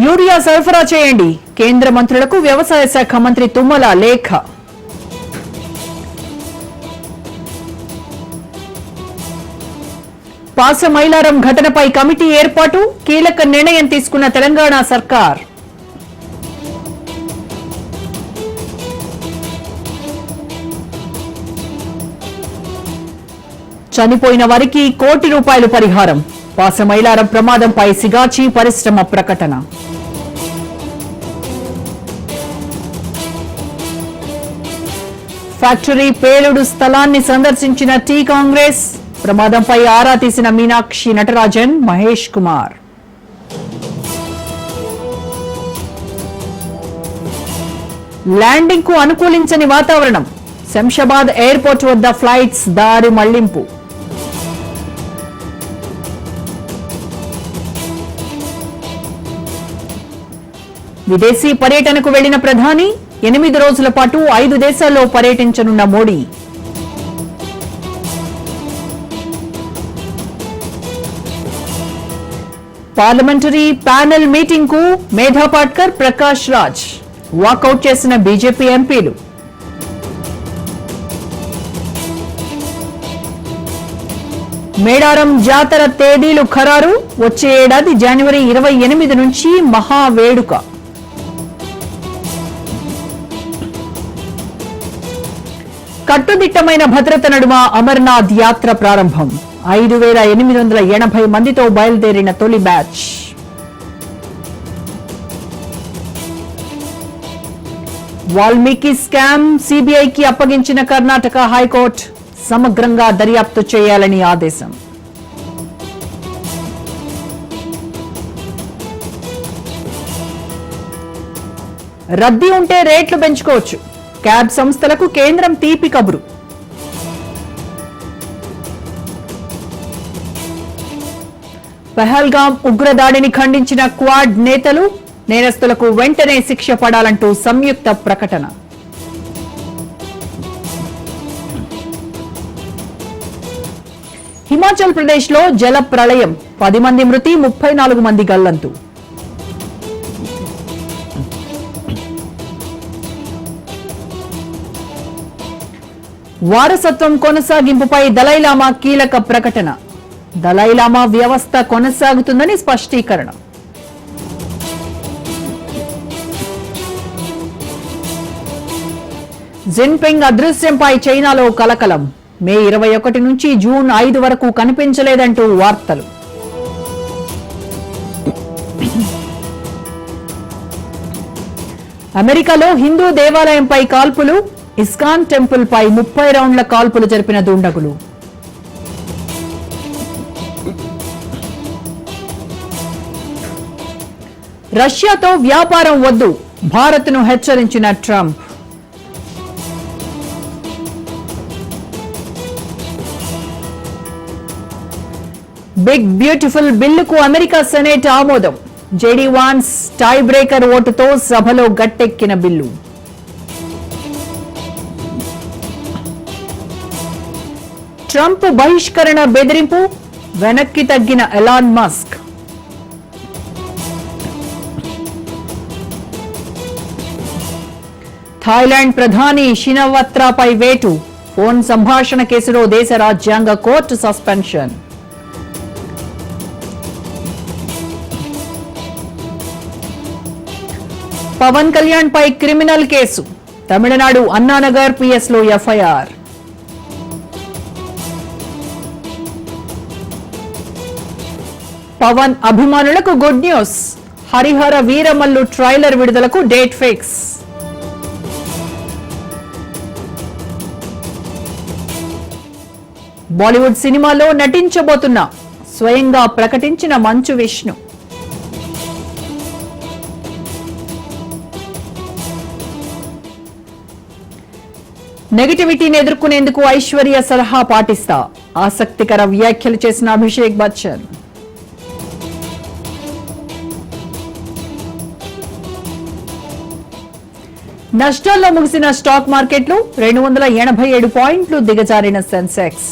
Urea సరఫరా చేయండి, కేంద్ర మంత్రులకు వ్యవసాయ శాఖ మంత్రి తుమ్మల లేఖ. పాసమైలారం ఘటనపై కమిటీ ఏర్పాటు, కీలక నిర్ణయం తీసుకున్న తెలంగాణ సర్కార్. చనిపోయిన వారికి ₹1,00,00,000 పరిహారం, పాసమైలారం ప్రమాదంపై సిగాచి పరిశ్రమ ప్రకటన. ఫ్యాక్టరీ పేలుడు స్థలాన్ని సందర్శించిన టీ కాంగ్రెస్, ప్రమాదంపై ఆరా తీసిన మీనాక్షి నటరాజన్, మహేష్ కుమార్. ల్యాండింగ్ కు అనుకూలించని వాతావరణం, శంషాబాద్ ఎయిర్పోర్ట్ వద్ద ఫ్లైట్స్ దారి మళ్లింపు. విదేశీ పర్యటనకు వెళ్లిన ప్రధాని, 8 రోజుల పాటు 5 దేశాల్లో పర్యటించనున్న మోడీ. పార్లమెంటరీ ప్యానెల్ మీటింగ్ కు మేధా పాట్కర్, ప్రకాష్ రాజ్ వాకౌట్ చేసిన బీజేపీ ఎంపీలు. మేడారం జాతర తేదీలు ఖరారు, వచ్చే ఏడాది జనవరి 28 నుంచి మహావేడుక. కట్టుదిట్టమైన భద్రత నడుమ అమర్నాథ్ యాత్ర ప్రారంభం, 5,880 మందితో బయలుదేరిన తొలి బ్యాచ్. వాల్మీకి స్కామ్ సిబిఐకి అప్పగించిన కర్ణాటక హైకోర్టు, సమగ్రంగా దర్యాప్తు చేయాలని ఆదేశం. రద్దీ ఉంటే రేట్లు పెంచుకోవచ్చు, క్యాబ్ సంస్థలకు కేంద్రం తీపి కబురు. పహల్గాం ఉగ్రదాడిని ఖండించిన క్వాడ్ నేతలు, నేరస్తులకు వెంటనే శిక్ష పడాలంటూ సంయుక్త ప్రకటన. హిమాచల్ ప్రదేశ్ లో జల ప్రళయం, 10 మంది మృతి, 34 మంది గల్లంతు. వారసత్వం కొనసాగింపుపై దలైలామా కీలక ప్రకటన, దలైలామా వ్యవస్థ కొనసాగుతుందని స్పష్టీకరణ. జిన్పింగ్ అదృశ్యంపై చైనాలో కలకలం, మే 21 నుంచి జూన్ 5 వరకు కనిపించలేదంటూ వార్తలు. అమెరికాలో హిందూ దేవాలయంపై కాల్పులు, ఇస్కాన్ టెంపుల్ పై 30 రౌండ్ల కాల్పులు జరిపిన దుండగులు. రష్యాతో వ్యాపారం వద్దు, భారత్ను హెచ్చరించిన ట్రంప్. బిగ్ బ్యూటిఫుల్ బిల్లుకు అమెరికా సెనేట్ ఆమోదం, జేడీ వాన్స్ టై బ్రేకర్ ఓటుతో సభలో గట్టెక్కిన బిల్లు. ట్రంప్ బహిష్కరణ బెదిరింపు, వెనక్కి తగ్గిన ఎలాన్ మస్క్. థాయిలాండ్ ప్రధాని షినవత్రాపై వేటు, ఫోన్ సంభాషణ కేసులో దేశ రాజ్యాంగ కోర్టు సస్పెన్షన్. పవన్ కళ్యాణ్ పై criminal case, Tamil Nadu Anna Nagar PS లో ఎఫ్ఐఆర్. పవన్ అభిమానులకు good news, Harihara Veeramallu trailer విడుదలకు డేట్ ఫిక్స్. బాలీవుడ్ సినిమాలో నటించబోతున్నా, స్వయంగా ప్రకటించిన మంచు విష్ణు. నెగటివిటీని ఎదుర్కొనేందుకు ఐశ్వర్య సలహా పాటిస్తా, ఆసక్తికర వ్యాఖ్యలు చేసిన అభిషేక్ బచ్చన్. నష్టాల్లో ముగిసిన స్టాక్ మార్కెట్లు, 287 పాయింట్లు దిగజారిన సెన్సెక్స్.